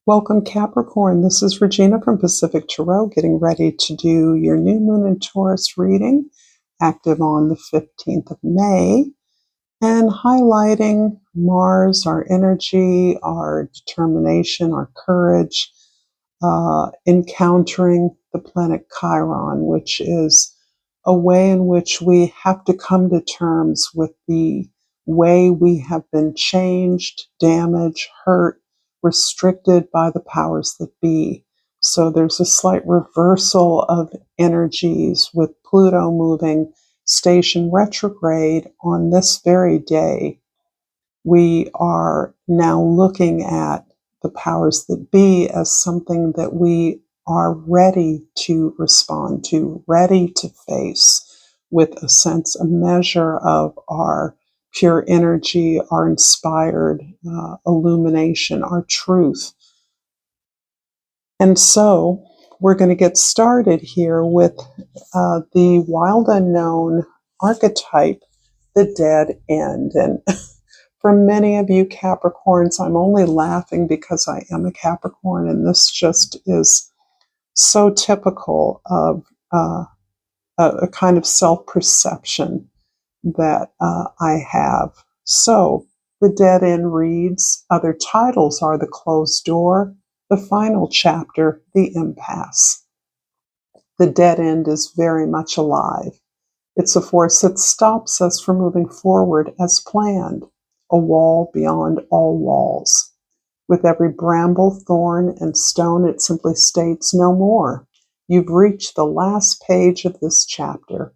Welcome, Capricorn. This is Regina from Pacific Tarot, getting ready to do your new moon in Taurus reading, active on the 15th of May, and highlighting Mars, our energy, our determination, our courage, encountering the planet Chiron, which is a way in which we have to come to terms with the way we have been changed, damaged, hurt, restricted by the powers that be. So there's a slight reversal of energies with Pluto moving station retrograde on this very day. We are now looking at the powers that be as something that we are ready to respond to, ready to face with a sense, a measure of our pure energy, our inspired illumination, our truth. And so we're going to get started here with the wild unknown archetype, the dead end. And for many of you Capricorns, I'm only laughing because I am a Capricorn, and this just is so typical of a kind of self-perception that I have. So the dead end reads, other titles are the closed door, the final chapter, the impasse. The dead end is very much alive. It's a force that stops us from moving forward as planned, a wall beyond all walls. With every bramble, thorn, and stone, it simply states no more. You've reached the last page of this chapter.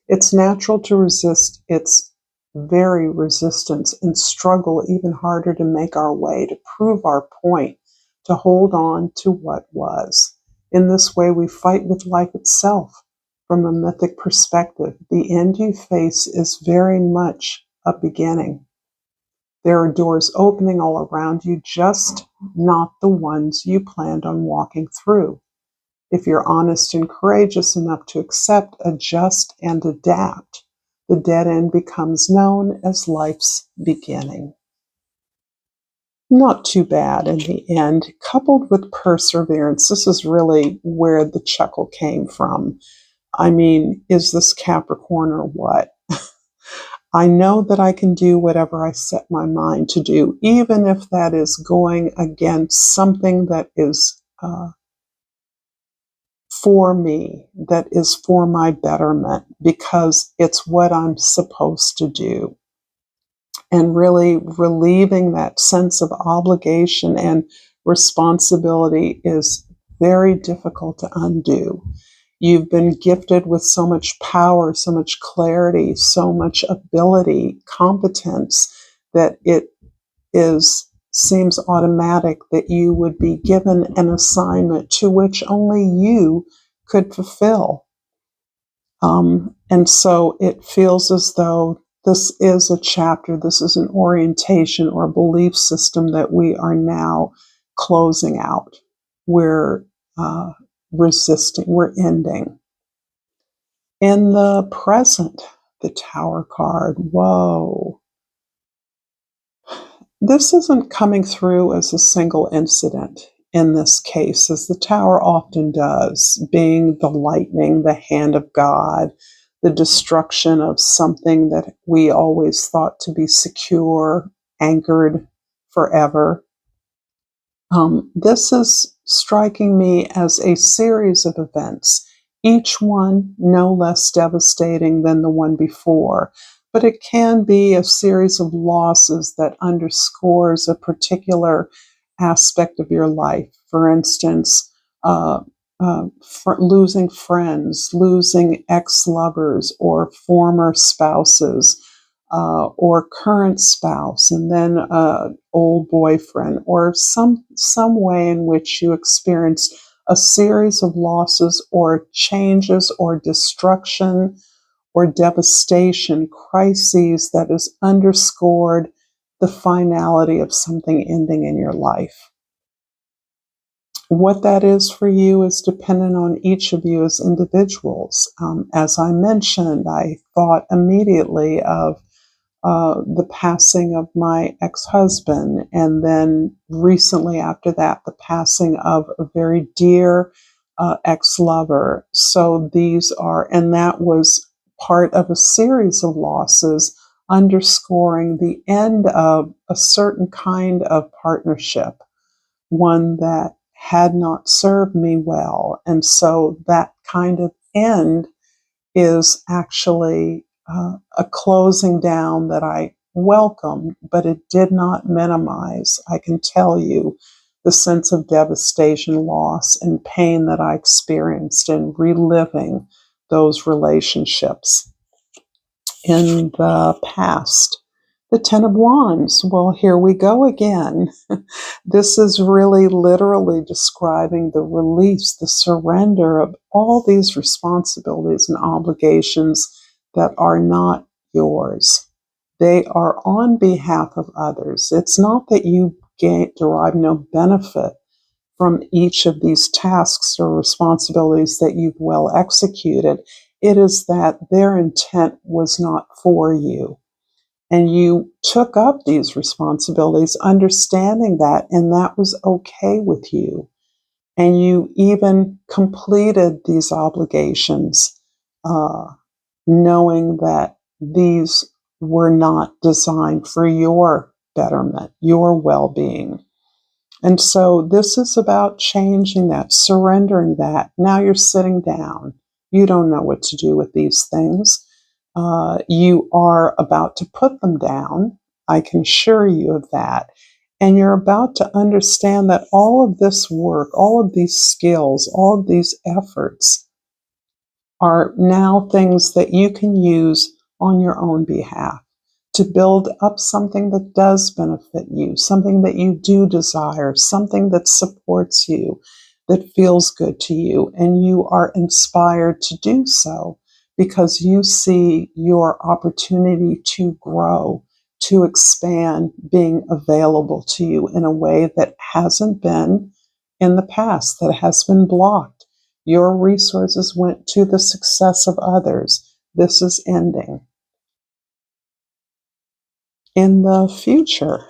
It's natural to resist its very resistance and struggle even harder to make our way, to prove our point, to hold on to what was. In this way, we fight with life itself. From a mythic perspective, the end you face is very much a beginning. There are doors opening all around you, just not the ones you planned on walking through. If you're honest and courageous enough to accept, adjust, and adapt, the dead end becomes known as life's beginning. Not too bad in the end, coupled with perseverance. This is really where the chuckle came from. I mean, is this Capricorn or what? I know that I can do whatever I set my mind to do, even if that is going against something that is for me, that is for my betterment, because it's what I'm supposed to do. And really relieving that sense of obligation and responsibility is very difficult to undo. You've been gifted with so much power, so much clarity, so much ability, competence, that it seems automatic that you would be given an assignment to which only you could fulfill. And so it feels as though this is a chapter, this is an orientation or a belief system that we are now closing out. We're resisting, we're ending. In the present, the Tower card, whoa. This isn't coming through as a single incident in this case, as the Tower often does, being the lightning, the hand of God, the destruction of something that we always thought to be secure, anchored forever. This is striking me as a series of events, each one no less devastating than the one before. But it can be a series of losses that underscores a particular aspect of your life. For instance, losing friends, losing ex-lovers or former spouses, or current spouse, and then old boyfriend, or some way in which you experienced a series of losses or changes or destruction or devastation, crises that has underscored the finality of something ending in your life. What that is for you is dependent on each of you as individuals. As I mentioned, I thought immediately of the passing of my ex-husband, and then recently after that, the passing of a very dear ex-lover. So these are, and that was part of a series of losses, underscoring the end of a certain kind of partnership, one that had not served me well. And so that kind of end is actually a closing down that I welcomed, but it did not minimize, I can tell you, the sense of devastation, loss, and pain that I experienced in reliving those relationships in the past. The Ten of Wands. Well, here we go again. This is really literally describing the release, the surrender of all these responsibilities and obligations that are not yours. They are on behalf of others. It's not that you derive no benefit from each of these tasks or responsibilities that you've well executed. It is that their intent was not for you. And you took up these responsibilities, understanding that, and that was okay with you. And you even completed these obligations, uh, knowing that these were not designed for your betterment, your well being. And so this is about changing that, surrendering that. Now you're sitting down. You don't know what to do with these things. You are about to put them down. I can assure you of that. And you're about to understand that all of this work, all of these skills, all of these efforts are now things that you can use on your own behalf to build up something that does benefit you, something that you do desire, something that supports you, that feels good to you, and you are inspired to do so because you see your opportunity to grow, to expand, being available to you in a way that hasn't been in the past, that has been blocked. Your resources went to the success of others. This is ending. In the future,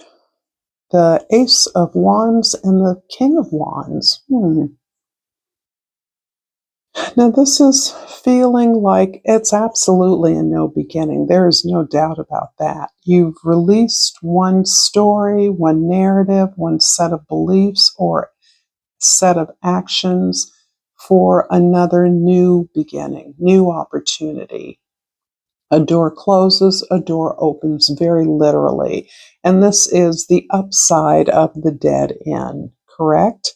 the Ace of Wands and the King of Wands. Now, this is feeling like it's absolutely a no beginning. There is no doubt about that. You've released one story, one narrative, one set of beliefs, or set of actions for another new beginning, new opportunity. A door closes, a door opens, very literally. And this is the upside of the dead end, correct?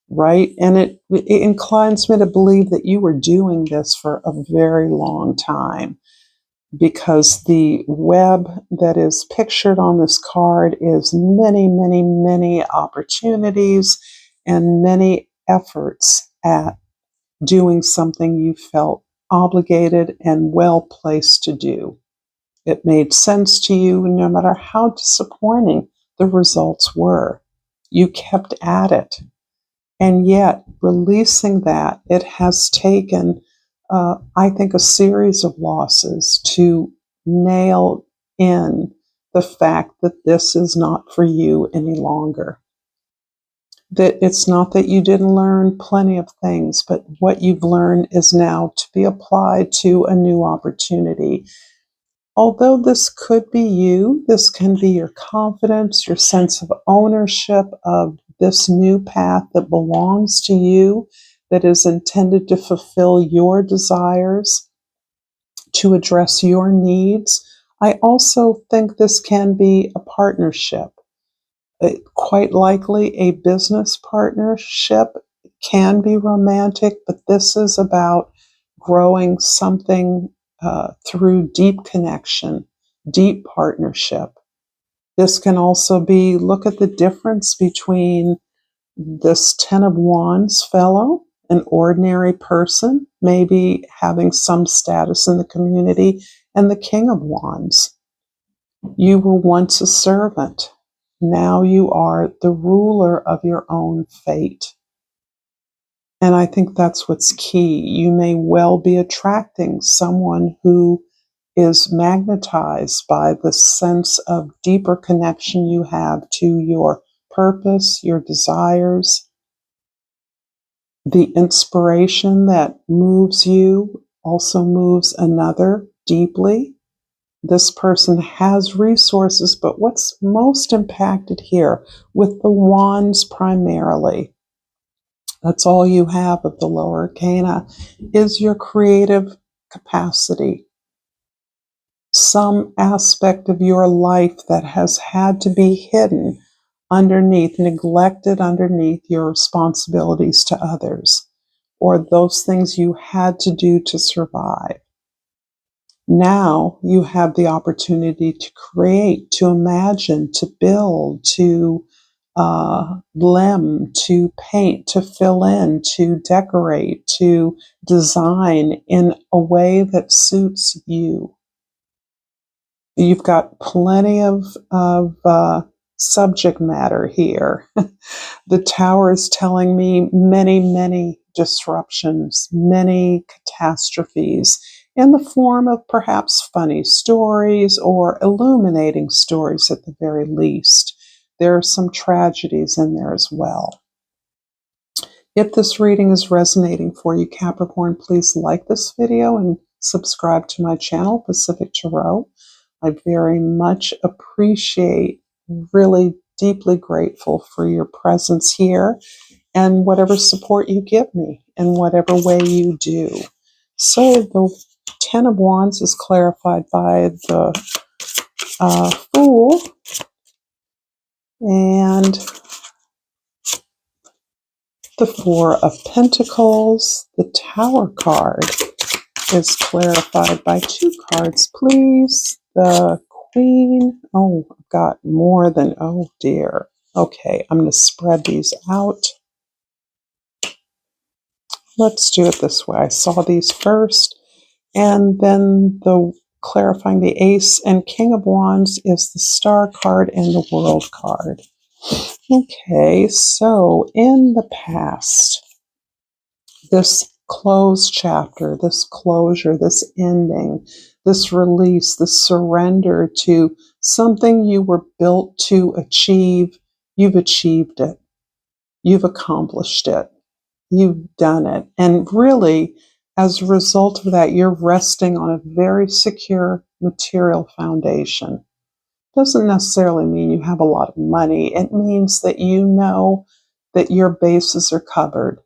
Right? And it inclines me to believe that you were doing this for a very long time, because the web that is pictured on this card is many, many, many opportunities and many efforts at doing something you felt obligated and well placed to do. It made sense to you no matter how disappointing the results were. You kept at it. And yet, releasing that, it has taken, I think, a series of losses to nail in the fact that this is not for you any longer. That it's not that you didn't learn plenty of things, but what you've learned is now to be applied to a new opportunity. Although this could be you, this can be your confidence, your sense of ownership of this new path that belongs to you, that is intended to fulfill your desires, to address your needs. I also think this can be a partnership. Quite likely a business partnership, can be romantic, but this is about growing something through deep connection, deep partnership. This can also be, look at the difference between this Ten of Wands fellow, an ordinary person, maybe having some status in the community, and the King of Wands. You were once a servant. Now you are the ruler of your own fate. And I think that's what's key. You may well be attracting someone who is magnetized by the sense of deeper connection you have to your purpose, your desires, the inspiration that moves you also moves another deeply. This person has resources, but what's most impacted here with the wands primarily, that's all you have of the lower arcana, is your creative capacity. Some aspect of your life that has had to be hidden underneath, neglected underneath your responsibilities to others, or those things you had to do to survive. Now you have the opportunity to create, to imagine, to build, to limn, to paint, to fill in, to decorate, to design in a way that suits you. You've got plenty of subject matter here. The Tower is telling me many, many disruptions, many catastrophes in the form of perhaps funny stories or illuminating stories at the very least. There are some tragedies in there as well. If this reading is resonating for you, Capricorn, please like this video and subscribe to my channel, Pacific Tarot. I very much appreciate, really deeply grateful for your presence here and whatever support you give me in whatever way you do. So the Ten of Wands is clarified by the Fool, and the Four of Pentacles. The Tower card is clarified by two cards, please. The Queen. Oh, I've got more than, oh dear. Okay, I'm going to spread these out. Let's do it this way. I saw these first, and then the clarifying the Ace and King of Wands is the Star card and the World card. Okay, so in the past, this closed chapter, this closure, this ending, this release, this surrender to something you were built to achieve, you've achieved it. You've accomplished it. You've done it. And really, as a result of that, you're resting on a very secure material foundation. Doesn't necessarily mean you have a lot of money. It means that you know that your bases are covered,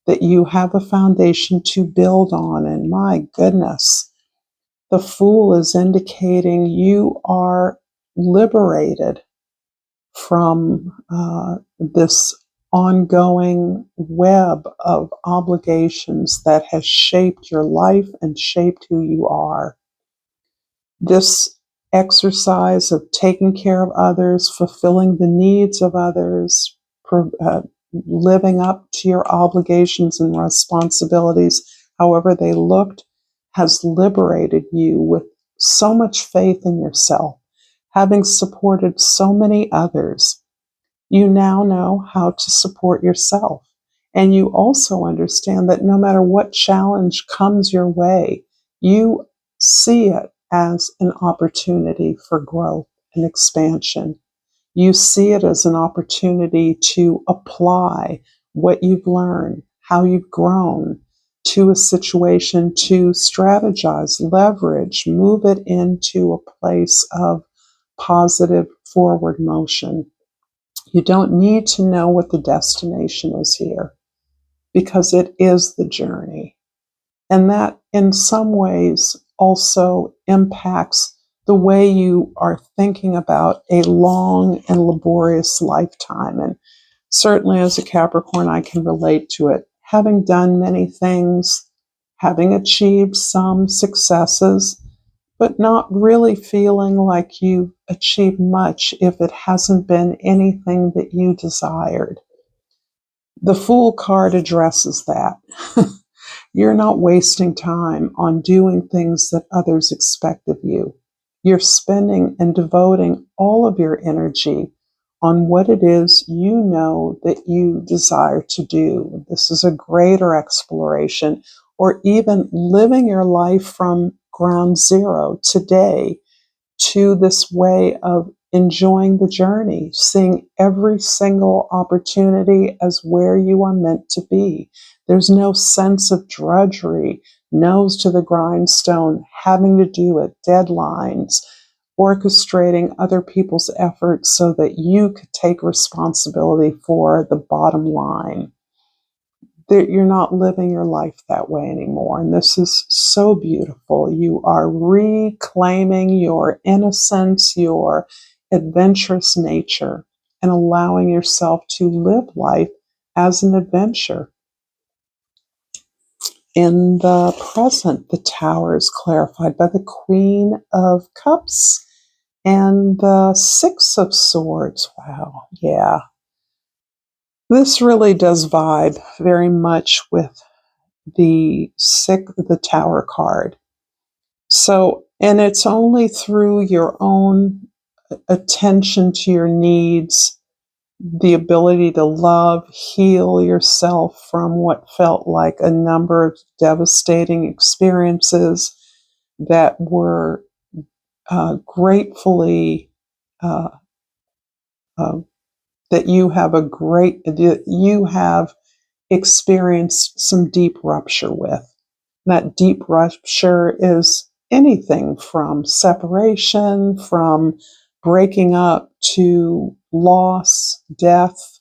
that you have a foundation to build on. And my goodness, the Fool is indicating you are liberated from this ongoing web of obligations that has shaped your life and shaped who you are. This exercise of taking care of others, fulfilling the needs of others, living up to your obligations and responsibilities, however they looked, has liberated you with so much faith in yourself. Having supported so many others, you now know how to support yourself. And you also understand that no matter what challenge comes your way, you see it as an opportunity for growth and expansion. You see it as an opportunity to apply what you've learned, how you've grown to a situation, to strategize, leverage, move it into a place of positive forward motion. You don't need to know what the destination is here, because it is the journey. And that in some ways also impacts the way you are thinking about a long and laborious lifetime. And certainly as a Capricorn, I can relate to it. Having done many things, having achieved some successes, but not really feeling like you've achieved much if it hasn't been anything that you desired. The Fool card addresses that. You're not wasting time on doing things that others expect of you. You're spending and devoting all of your energy on what it is you know that you desire to do. This is a greater exploration, or even living your life from ground zero today to this way of enjoying the journey, seeing every single opportunity as where you are meant to be. There's no sense of drudgery, nose to the grindstone, having to do it, deadlines, orchestrating other people's efforts so that you could take responsibility for the bottom line. That you're not living your life that way anymore. And this is so beautiful. You are reclaiming your innocence, your adventurous nature, and allowing yourself to live life as an adventure. In the present, the Tower is clarified by the Queen of Cups and the Six of Swords. Wow, yeah. This really does vibe very much with the Tower card. So, and it's only through your own attention to your needs, the ability to love, heal yourself from what felt like a number of devastating experiences that were gratefully that you have experienced some deep rupture with. That deep rupture is anything from separation, from breaking up to loss, death.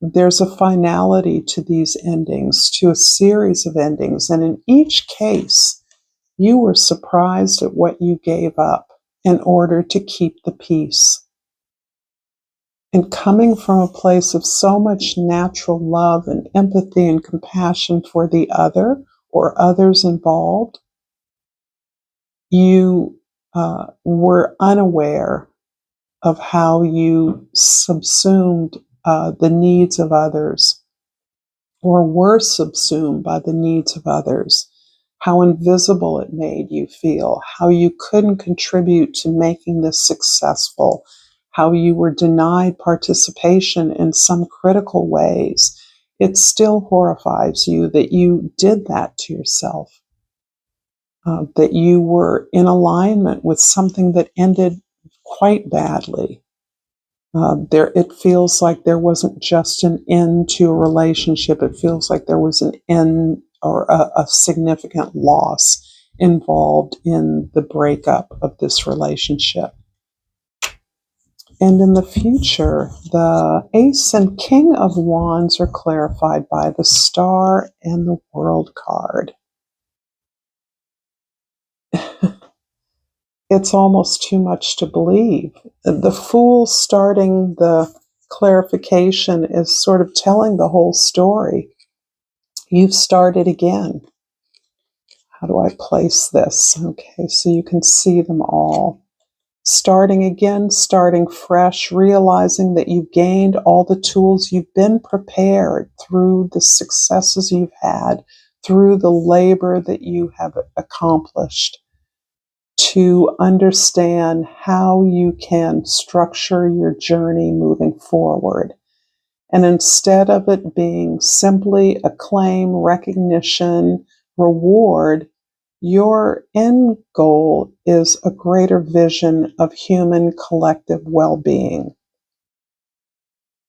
There's a finality to these endings, to a series of endings. And in each case, you were surprised at what you gave up in order to keep the peace. And coming from a place of so much natural love and empathy and compassion for the other or others involved, you were unaware of how you subsumed the needs of others, or were subsumed by the needs of others, how invisible it made you feel, how you couldn't contribute to making this successful, how you were denied participation in some critical ways. It still horrifies you that you did that to yourself, that you were in alignment with something that ended quite badly. It feels like there wasn't just an end to a relationship. It feels like there was an end or a significant loss involved in the breakup of this relationship. And in the future, the Ace and King of Wands are clarified by the Star and the World card. It's almost too much to believe. The Fool starting the clarification is sort of telling the whole story. You've started again. How do I place this? Okay, so you can see them all. Starting again, starting fresh, realizing that you've gained all the tools, you've been prepared through the successes you've had, through the labor that you have accomplished, to understand how you can structure your journey moving forward. And instead of it being simply acclaim, recognition, reward, your end goal is a greater vision of human collective well-being.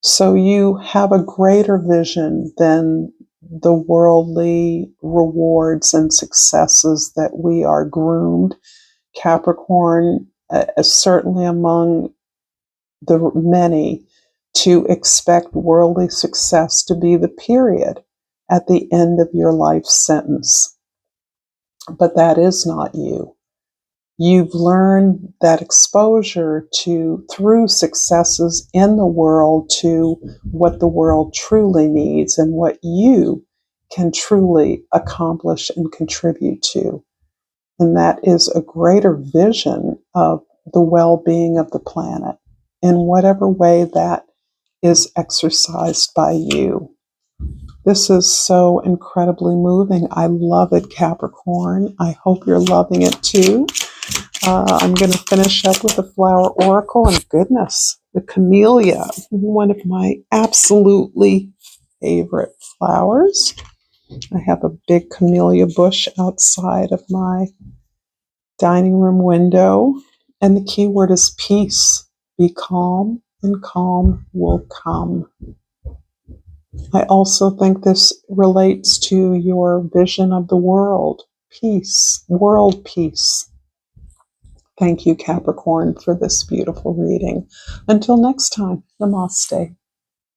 So you have a greater vision than the worldly rewards and successes that we are groomed. Capricorn, certainly among the many, to expect worldly success to be the period at the end of your life sentence. But that is not you. You've learned that exposure through successes in the world, to what the world truly needs and what you can truly accomplish and contribute to. And that is a greater vision of the well-being of the planet in whatever way that is exercised by you. This is so incredibly moving. I love it, Capricorn. I hope you're loving it too. I'm going to finish up with the Flower Oracle, and goodness, the Camellia, one of my absolutely favorite flowers. I have a big camellia bush outside of my dining room window, and the key word is peace. Be calm, and calm will come. I also think this relates to your vision of the world. Peace, world peace. Thank you, Capricorn, for this beautiful reading. Until next time, namaste.